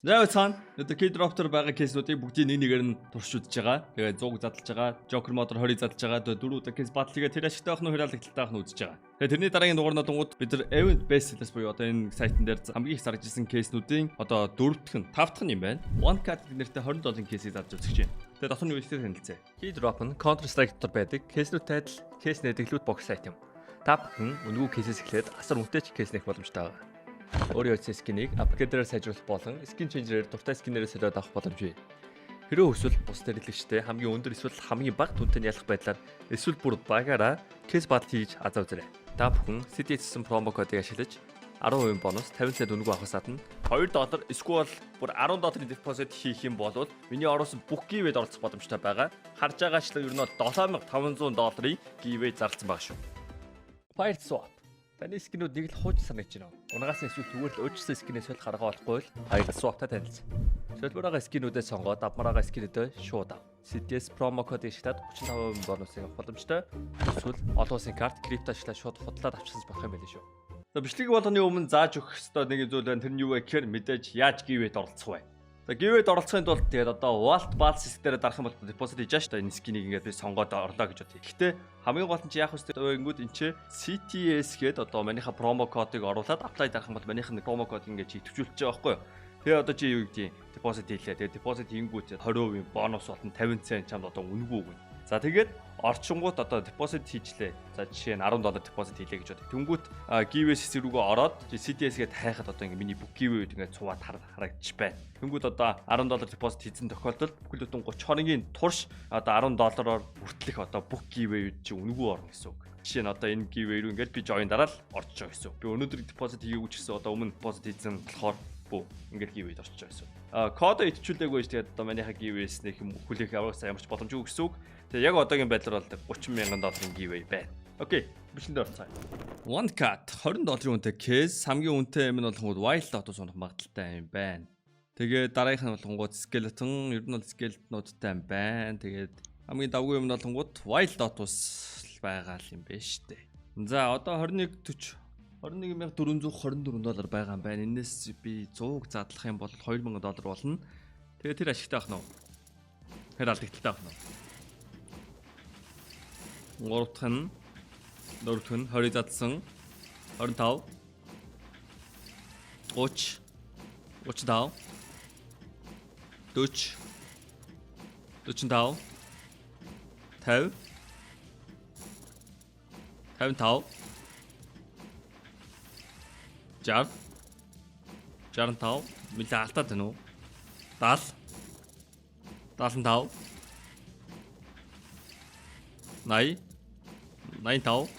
За цаана одоо K-Drop-тор байгаа кейснүүдийг бүгдийг нэг нэгээр нь турш үзэж байгаа. Тэгээд 100-г задлж байгаа, Joker Motor 20-ыг задлж байгаа. Тэгээд дөрөв удаа кейс батлыгээ тэр ашигтай байх нь хираалттай байх нь үзэж байгаа. Тэгээд тэрний дараагийн дугаар нотонгууд бид нар Event Best Sellers буюу одоо энэ сайтн дээр хамгийн их зарж ирсэн кейснүүдийн одоо дөрөвдөх нь, тавдах нь юм байна. One Card нэртэй $20 кейсийг задлж үзэж байна. Тэгээд дотор нь юу ихтэй танилцъя. K-Drop нь Counter Strike дотор байдаг кейснүүдтэй адил кейс нэдэглүүд бокс сайт юм. Та бүхэн үнэгүй кейсээс эхлээд асар үнэтэй кейс нэх боломжтой байна. Өөрийн утсан скинийг апгрейдерээр сайжруулах болон скин ченжерээр дуртай скинээрээ солиод авах боломж бий. Хэрвээ эсвэл бус хэрэглэгчтэй хамгийн өндөр эсвэл хамгийн бага түнтэй ялах байдлаар эсвэл бүр багаараа кейс батл хийж азаа үзээрэй. Та бүхэн CDS-сэн промо кодыг ашиглаж 10% бонус 50 цент үнэгүй авахаас гадна $2 эсвэл бүр $10 депозит хийх юм бол миний оруулсан бүх гивэд оролцох боломжтой байгаа. Харж байгаачлан ер нь $7500 гивэ зарласан байгаа шүү. Fire Swap таны скинүүд нэг л хууч санагдаж байна. Унагаас нь эсвэл зүгээр л өөрчлөсөн скинээс бол гаргаа болохгүй л Fire Swap-тай танилцсан. Солбороо скинүүдээ сонгоод авмараа скинүүдээ шууд ав. CDS промо кодыг ашиглаад 35% бонусыг авах боломжтой. Эсвэл олон улсын карт крипто ашиглаад шууд худлаад авчирсаж болох юм байл шүү. За бичлэг болгоны өмнө зааж өгөх ёстой нэг зүйл байна. Тэр нь юу вэ гэхээр мэдээж яаж гивэд оролцох вэ? За гивэд оролцохын тулд тэгээд одоо Vault Balls системээр дарах юм бол депозит хийж ааш та энэ скинийг ингээд би сонгоод орлоо гэж бодъё. Гэхдээ хамгийн гол нь чи яах вэ гэвэл энэ чи CTS гээд одоо манийха промо кодыг оруулаад apply дарах юм бол манийх нь промо код ингээд чи төвчүүлж байгаа байхгүй юу? Тэгээ одоо чи юу гэдгийг депозит хийлээ. Тэгээ депозит хийнгүүт 20% бонус болон 50 цент чамд одоо үнэгүй өгнө. За тэгээд орчингууд одоо депозит хийжлээ. За жишээ нь $10 депозит хийлээ гэж бодъё. Тэнгүүт гивэс рүүгээ ороод CTS-гээд хайхад одоо ингээ миний бүх гивэд ингээ цуваад харагдчих байна. Тэнгүүт одоо $10 депозит хийсэн тохиолдолд бүхэл бүтэн 30 хоногийн турш одоо $10-оор бүртлэх одоо бүх гивэд чи үнэгүй орно гэсэн үг. Жишээ нь одоо энэ гивэ рүү ингээд би join дараал орж байгаа гэсэн үг. Би өнөөдөр депозит хийгээгүй ч гэсэн одоо өмнө депозит хийсэн болохоор ингээд гивэд орж байгаа гэсэн үг. Кодо итчүүлээгүй ч тэгээд одоо манийха гивэс нэг юм хүлээх авахсаа ямарч боломжгүй гэсэн үг. Тэгээ яг одоогийн байдлаар бол $30,000 гивэ байна. Окей, бичлэндээ орцгаая. One Cat $20 үнэтэй кейс, хамгийн үнэтэй юм нь бол Wild Lotus унах магадaltaй юм байна. Тэгээ дараагийнх нь болгонгууд Skeleton, ер нь бол Skeleton-уудтай юм байна. Тэгээд хамгийн давгүй юм нь болгонгууд Wild Lotus байгаа юм байна шүү дээ. За одоо $21,424 байгаа юм байна. Энээс би 100-г задлах юм бол $2,000 болно. Тэгээ тэр ашигтай байх нь. Тэр алдагдaltaй байх нь. 3 дахь нь 4 дахь нь 20 задсан 25 30 35 40 45 50 55 60 65 мэлээ алтаад байна уу 70 75 80 95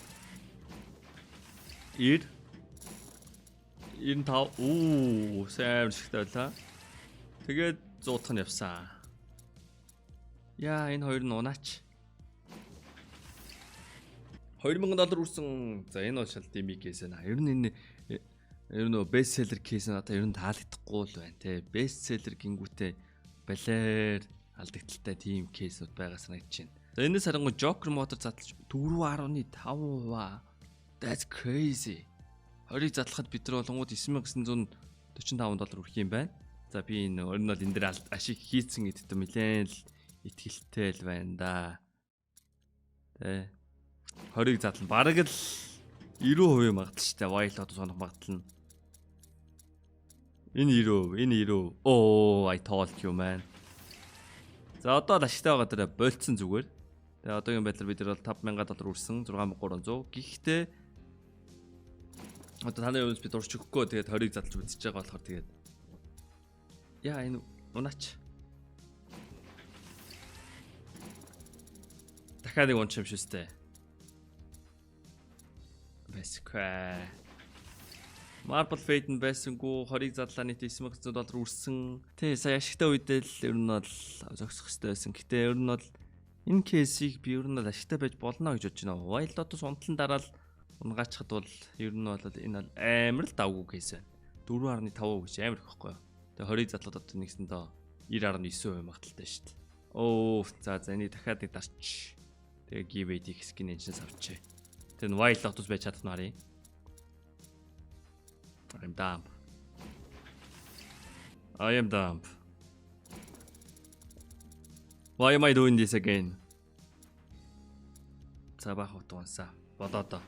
90 95 сайн шигтэй байлаа. Тэгээд 100 дахь нь явсан. Яа энэ хоёр нь унаач. $2,000 үрсэн. За энэ бол шал дими кейс байна. Ер нь best seller кейс нь одоо ер нь таалагдахгүй л байна те. Best seller гингүүтээ балер алдагдaltaй тийм кейсүүд байгаа санагдаж байна. За энэс харангуй Joker Motor задлж 4.5%. That's crazy. 20-ыг задлахад бид нар болонгууд $9,945 өрөх юм байна. За би энэ өөр нь бол энэ дээр ашиг хийцэн гэдэгт нэлээд л итгэлтэй л байна да. Тэ 20-ыг задлан бараг л 90% магадaltaй шүү дээ. Wild Lotus сонох магадaltaй нь. Энэ 90%. Oh, I told you man. За одоо ашигтай байгаа дээр болцсон зүгээр. Тэгээ одоогийн байдлаар бид нар бол $5,000 үрсэн 6,300. Гэхдээ одоо таны өмнөс би дурч өгөхгүй тэгээд 20-ыг задлж үзэж байгаа болохоор тэгээд яа энэ унаач. Дахиад нэг унч юм шүү дээ. Бэсквэ. Marble Fate нь байсангүй 20-ыг задлаа нийт $9,900 үрсэн. Тэ сая ашигтай үедээ л ер нь бол зогсох хэрэгтэй байсан. Гэтэ ер нь бол энэ кейсийг би ер нь бол ашигтай байж болно гэж бодож байна. Wild Lotus унтлан дараал унгаачхад бол ер нь бол энэ бол амар л давгүй кейс байна. 4.5 гэж амар их байхгүй юу. Тэгээ 20-ыг задлаад одоо нэгсэндээ 90.9% магадaltaй шүү дээ. Оо за энийг дахиад нэг дарч. Тэгээ giveaway хийх скин энэс авчээ. Тэр нь Wild Lotus байж чадах нь харъя. I'm dumb. I am dumb. Why am I doing this again? За баах утгансаа. Болоодоо.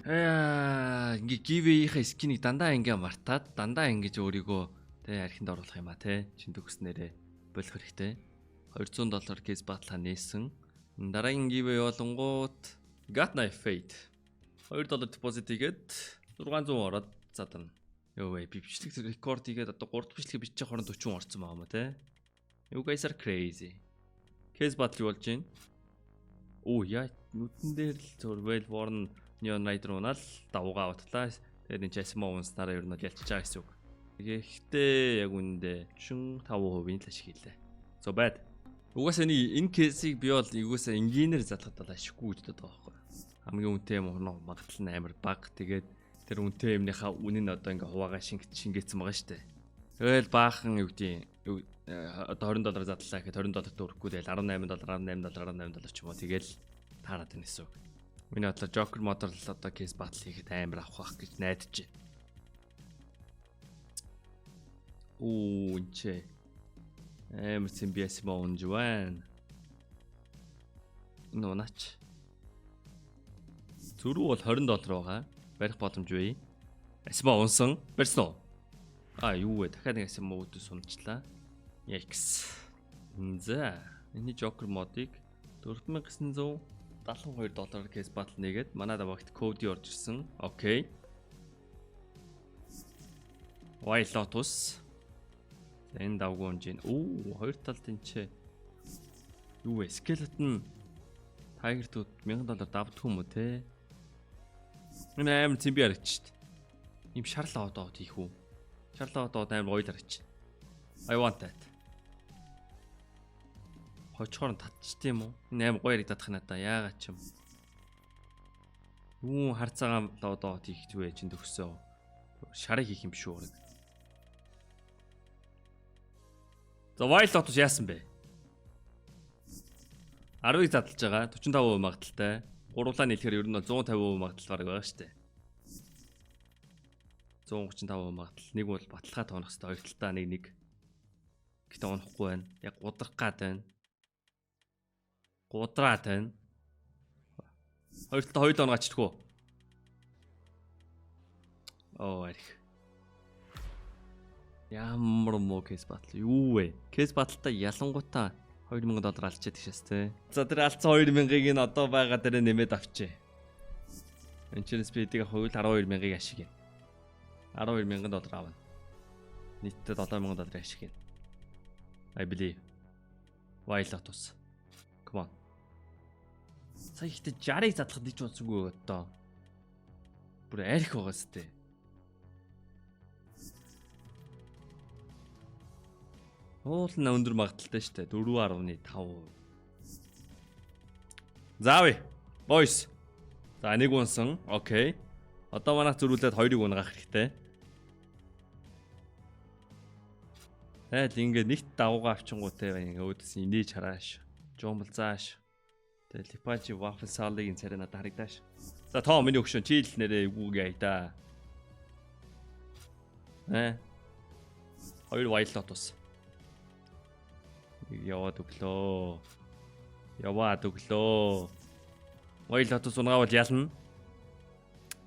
Ингээ гивэийнхээ скинийг дандаа ингээ мартаад дандаа ингэж өөрийгөө тэ архинд оруулах юм а тэ чин төгснөрөө болох хэрэгтэй. $200 кейс батлаа нээсэн. Дараагийн гивэ болонгууд Got Knife Fate. $2 deposit хийгээд 600 ороод задарна. Йоо вэ би бичлэг рекорд хийгээд одоо 3 бичлэг бичих хооронд 40 орсон байгаа юм те. You guys are crazy. Кейс батл болж байна. Оо яа нүдэн дээр л зурвэл Warren Neon Rider унаал давгаа батлаа. Тэгээд энэ Jasmine унснараа ер нь ялчиж байгаа гэсэн үг. Гэхдээ яг үндэ 45% л ашиглалаа. So bad. Угаасаа энэ кейсийг би бол угаасаа энгийнээр залхад бол ашиггүй гэж боддог байхгүй. Хамгийн үнэтэй юм магадлал нь амар бага. Тэгээд тэр үнэтэй юмныхаа үнэн нь одоо ингээ хуваагаа шингээсэн байгаа штэ. Тэгэл баахан юу гэдэг одоо $20 задлаа гэхэд $20 төгрөхгүй тэгэл $18 ч юм уу тэгэл таарад байна гэсэн үг. Миний бодлоор Joker Model одоо кейс батл хийхэд амар авах гэж найдаж байна. Оо чи амар симбиас моонж байна. Нуунач. Зүрүү бол $20 байгаа. Барих боломж бий. Асма унсан. Барьсан уу? Юу вэ? Дахиад нэг асма үүдээс унчлаа. Yikes. За, энэ Joker модыг $4972 кейс батл нэгээд манай даваагт код орж ирсэн. Окей. Wild Lotus. Энэ давгүй унжин. Хоёр талд энэ ч юу вэ? Skeleton Tiger Tooth $1000 давдах юм уу те? Энэ амар зэмби харагч штт. Им шарлаа одоод хийх үү? Шарлаа одоод амар гоё харагч. I want that. Хочоор татчих тийм үү? Энэ амар гоё харагдах надаа. Яагаад ч юм. Юу харцаагаа одоод хийх вэ чинь төгсөө. Шарыг хийх юм шүү. За Wild Lotus яасан бэ? 10-ыг задлж байгаа 45% магадaltaй. Гурлаа нийлэхээр ер нь 150% магадлал бараг байгаа шүү дээ. 135% магадлал. Нэг бол баталгаа тоонох хэрэгтэй. Хоёр талтаа нэг. Гэтэ унахгүй байна. Яг гудрах гад байна. Гудраад байна. Хоёр талтаа хоёул онгачдаггүй. Арих. Ямар муу кейс батл юу вэ? Кейс батлтаа ялангуутаа $2000 алчаад тийшээс те. За тэр алдсан 2000-ыг нь одоо байгаа дээр нэмээд авчээ. Энэчнээс би эдийг хувил 12000-ыг ашиг юм. $12000 авна. Нийтдээ $7000 ашиг юм. I believe. Wild Lotus. Come on. Сая ихтэй 60-ыг задлахад диж унсангүй одоо. Бүр арих байгаа сте. Уулна өндөр магадaltaй штэ 4.5%. Заавь. Boys. За нэг унсан. Окей. Одоо манайх зөрүүлээд хоёрыг унгаах хэрэгтэй. Тэгэл ингээд нэгт давуугаа авчингуутай ингээ өөдөөс инээж харааш. Жомболзааш. Тэгэл Lipachi Waffle Salad-ийн царай надад харагдааш. За тоо миний өгшөн чи л нэрээ эвгүй яа да. Хоёр Wild Lotus. Яваад өглөө. Wild Lotus унгаавал ялна.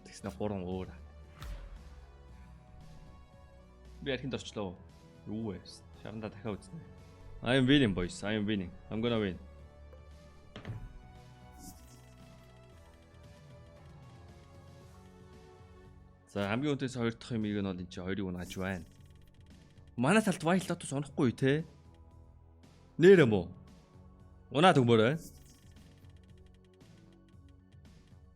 Тэгснэ 3 өөр. Би архинд орчлоо. Юу вэ? Шаранда дахиад үзнэ. I am winning boys. I am winning. I'm gonna win. За хамгийн өнтөөс хоёр дахь юмыг нь бол энэ чи хоёрыг унааж байна. Манай талд Wild Lotus унахгүй те. Нэр юм уу? Унаад өгмөрөө.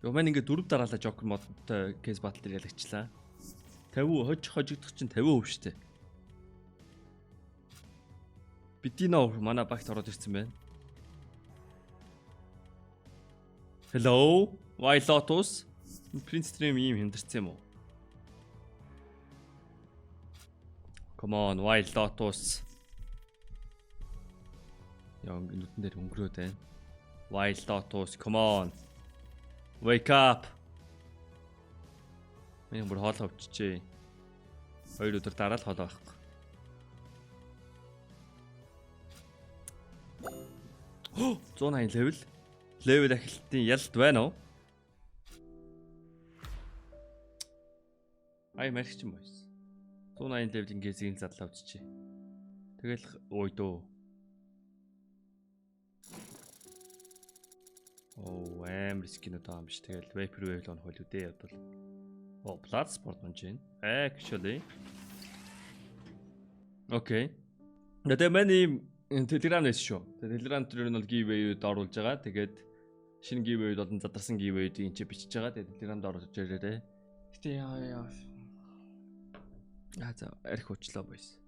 Юу мэн ингээ дөрөв дараалал Joker модтой кейс батл дээр ялагчлаа. 50 хожигдох чинь 50% штэ. Бидиноо манай багт ороод ирсэн байна. Hello, Wild Lotus. Prince Stream ийм хэмдэрсэн юм уу? Come on, Wild Lotus. Яа нүдэн дээр өнгөрөөд байна. Wild Lotus, come on. Wake up. Миний бүр хоол авчижээ. 2 өдөр дараа л хоол авахгүй. 180 левел. Левел ахилтын ялт байна уу? Ай марч юм байна. 180 левел ингээ зин задлаа үзчихье. Тэгэл ой дөө. Оо амар скин удаа юм биш. Тэгэл Vapor Wave он хол үдээ ядвал. Оо Bloodsport онж байна. Actually. Окей. Тэгээ миний Telegram-ээс шүү. Telegram дээр нь бол giveaway-д оруулж байгаа. Тэгээд шинэ giveaway-д болон задарсан giveaway-д энэ ч бичиж байгаа. Тэгээд Telegram-д оруулж ирээрээ. Гэтэ яа. За арх уучлаа бойс.